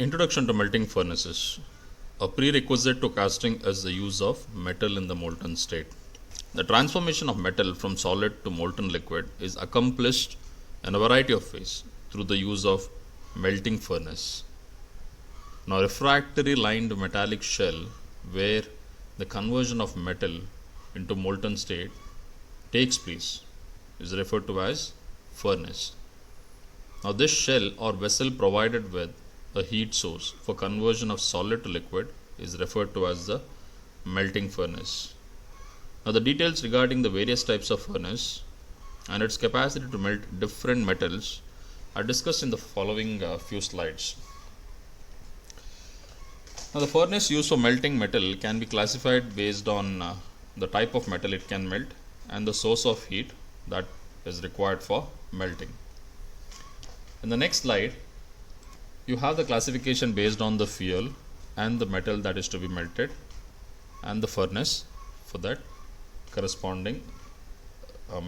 Introduction to melting furnaces. A prerequisite to casting is the use of metal in the molten state. The transformation of metal from solid to molten liquid is accomplished in a variety of ways through the use of melting furnace. Now, refractory lined metallic shell where the conversion of metal into molten state takes place is referred to as furnace. Now, this shell or vessel provided with a heat source for conversion of solid to liquid is referred to as the melting furnace. Now, the details regarding the various types of furnace and its capacity to melt different metals are discussed in the following few slides. Now, the furnace used for melting metal can be classified based on the type of metal it can melt and the source of heat that is required for melting. In the next slide, you have the classification based on the fuel and the metal that is to be melted and the furnace for that corresponding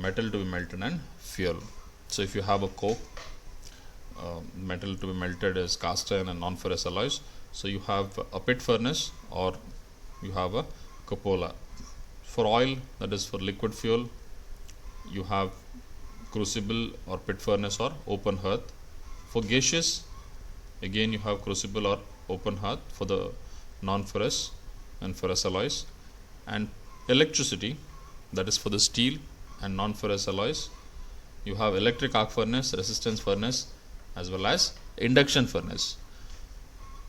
metal to be melted and fuel. So, if you have a coke, metal to be melted is cast iron and non-ferrous alloys. So, you have a pit furnace or you have a cupola. For oil, that is for liquid fuel, you have crucible or pit furnace or open hearth. For gaseous, again you have crucible or open hearth for the non-ferrous and ferrous alloys, and electricity, that is for the steel and non-ferrous alloys, you have electric arc furnace, resistance furnace as well as induction furnace.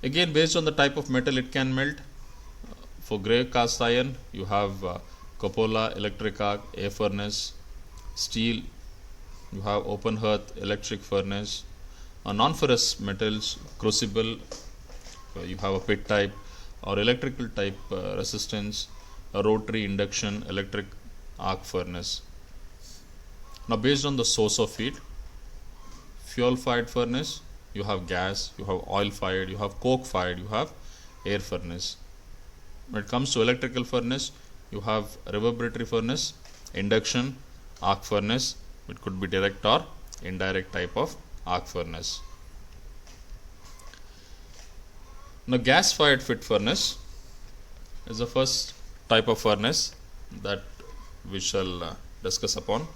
Again, based on the type of metal it can melt, for grey cast iron you have cupola, electric arc, air furnace. Steel, you have open hearth, electric furnace. Non-ferrous metals, crucible, you have a pit type or electrical type resistance, a rotary, induction, electric arc furnace. Now, based on the source of heat, fuel fired furnace, you have gas, you have oil fired, you have coke fired, you have air furnace. When it comes to electrical furnace, you have reverberatory furnace, induction, arc furnace. It could be direct or indirect type of arc furnace. Now, gas fired pit furnace is the first type of furnace that we shall discuss upon.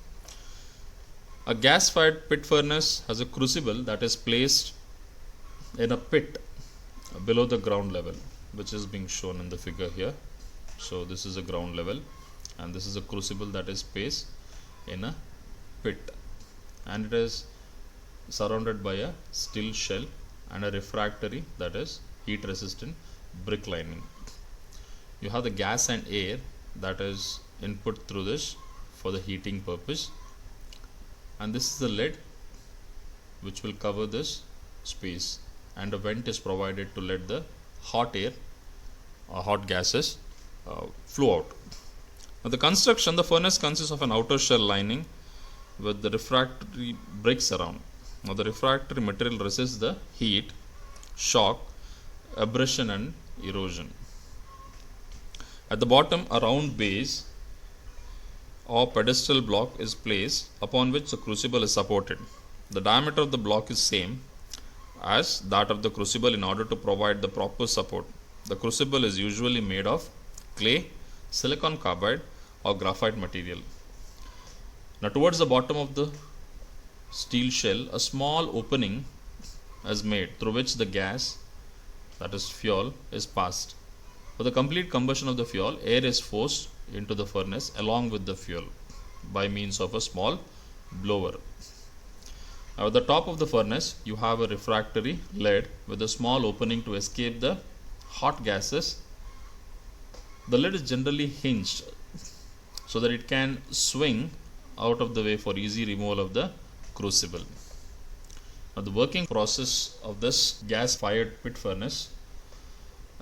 A gas fired pit furnace has a crucible that is placed in a pit below the ground level, which is being shown in the figure here. So, this is a ground level and this is a crucible that is placed in a pit, and it is surrounded by a steel shell and a refractory, that is heat resistant brick lining. You have the gas and air that is input through this for the heating purpose, and this is the lid which will cover this space, and a vent is provided to let the hot air or hot gases flow out. Now, the construction, the furnace consists of an outer shell lining with the refractory bricks around. Now, the refractory material resists the heat, shock, abrasion and erosion. At the bottom, a round base or pedestal block is placed upon which the crucible is supported. The diameter of the block is same as that of the crucible in order to provide the proper support. The crucible is usually made of clay, silicon carbide or graphite material. Now, towards the bottom of the steel shell, a small opening is made through which the gas, that is fuel, is passed. For the complete combustion of the fuel, air is forced into the furnace along with the fuel by means of a small blower. Now, at the top of the furnace, you have a refractory lid with a small opening to escape the hot gases. The lid is generally hinged so that it can swing out of the way for easy removal of the crucible. Now, the working process of this gas fired pit furnace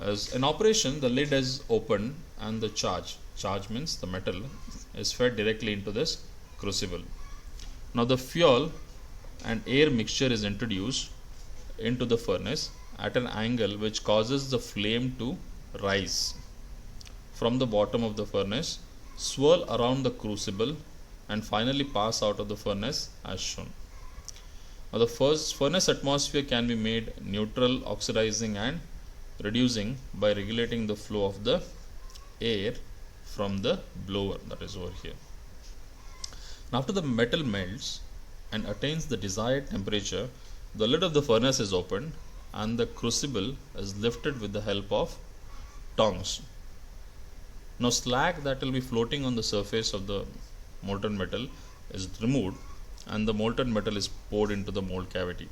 is in operation. The lid is opened and the charge means the metal, is fed directly into this crucible. Now, the fuel and air mixture is introduced into the furnace at an angle which causes the flame to rise from the bottom of the furnace, swirl around the crucible and finally pass out of the furnace as shown. Now, the first furnace atmosphere can be made neutral, oxidizing and reducing by regulating the flow of the air from the blower, that is over here. Now, after the metal melts and attains the desired temperature, the lid of the furnace is opened and the crucible is lifted with the help of tongs. Now, slag that will be floating on the surface of the molten metal is removed and the molten metal is poured into the mold cavity.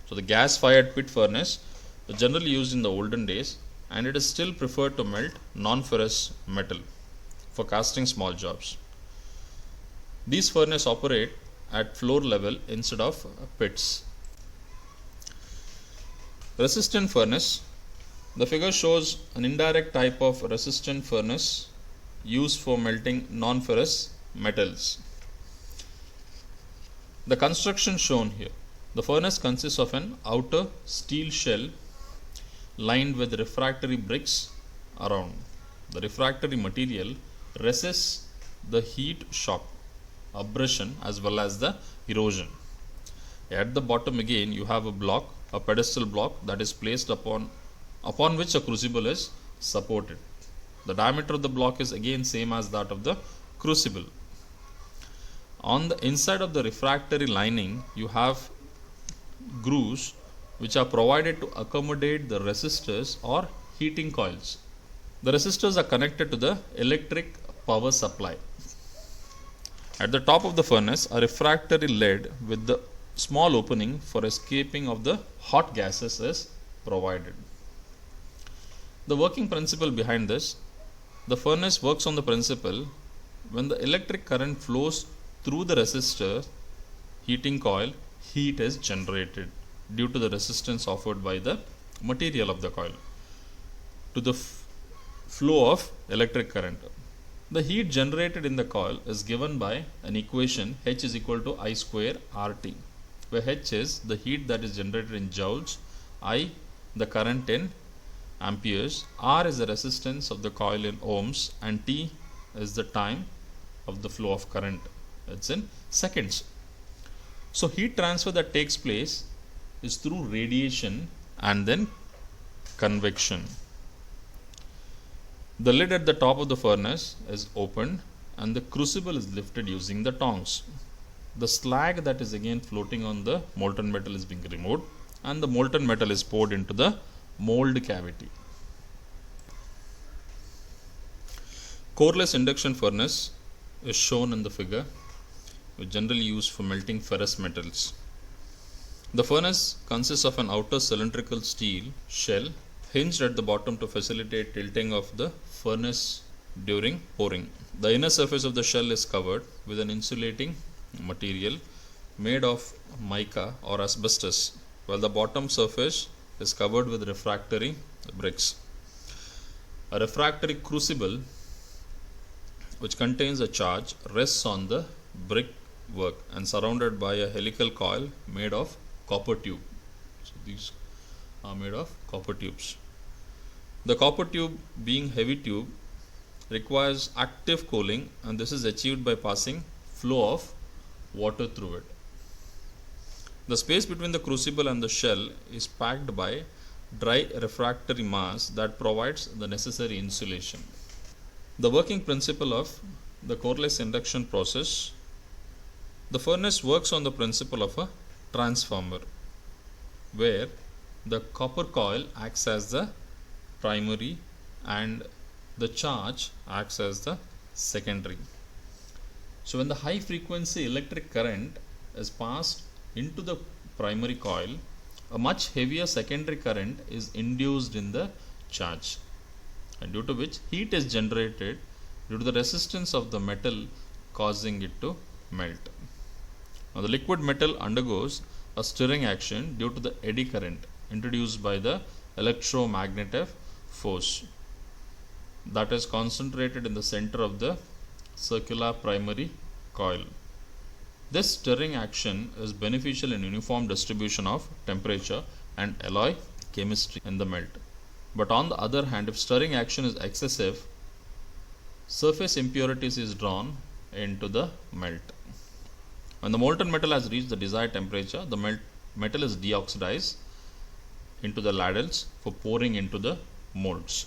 So, the gas fired pit furnace was generally used in the olden days, and it is still preferred to melt non-ferrous metal for casting small jobs. These furnaces operate at floor level instead of pits. Resistant furnace. The figure shows an indirect type of resistant furnace used for melting non-ferrous metals. The construction shown here. The furnace consists of an outer steel shell lined with refractory bricks around. The refractory material resists the heat shock, abrasion as well as the erosion. At the bottom again you have a block, a pedestal block that is placed upon which a crucible is supported. The diameter of the block is again same as that of the crucible. On the inside of the refractory lining you have grooves which are provided to accommodate the resistors or heating coils. The resistors are connected to the electric power supply. At the top of the furnace, a refractory lid with the small opening for escaping of the hot gases is provided. The working principle behind this, the furnace works on the principle when the electric current flows through the resistor heating coil, heat is generated due to the resistance offered by the material of the coil to the flow of electric current. The heat generated in the coil is given by an equation H is equal to I square RT, where H is the heat that is generated in joules, I the current in amperes, R is the resistance of the coil in ohms, and T is the time of the flow of current. It's in seconds. So, heat transfer that takes place is through radiation and then convection. The lid at the top of the furnace is opened and the crucible is lifted using the tongs. The slag that is again floating on the molten metal is being removed and the molten metal is poured into the mold cavity. Coreless induction furnace is shown in the figure, which generally used for melting ferrous metals. The furnace consists of an outer cylindrical steel shell hinged at the bottom to facilitate tilting of the furnace during pouring. The inner surface of the shell is covered with an insulating material made of mica or asbestos, while the bottom surface is covered with refractory bricks. A refractory crucible which contains a charge rests on the brickwork and surrounded by a helical coil made of copper tube. So these are made of copper tubes. The copper tube, being heavy tube, requires active cooling, and this is achieved by passing flow of water through it. The space between the crucible and the shell is packed by dry refractory mass that provides the necessary insulation. The working principle of the coreless induction process. The furnace works on the principle of a transformer, where the copper coil acts as the primary and the charge acts as the secondary. So, when the high frequency electric current is passed into the primary coil, a much heavier secondary current is induced in the charge, and due to which heat is generated due to the resistance of the metal causing it to melt. Now, the liquid metal undergoes a stirring action due to the eddy current introduced by the electromagnetic force that is concentrated in the center of the circular primary coil. This stirring action is beneficial in uniform distribution of temperature and alloy chemistry in the melt. But on the other hand, if stirring action is excessive, surface impurities is drawn into the melt. When the molten metal has reached the desired temperature, the metal is deoxidized into the ladles for pouring into the molds.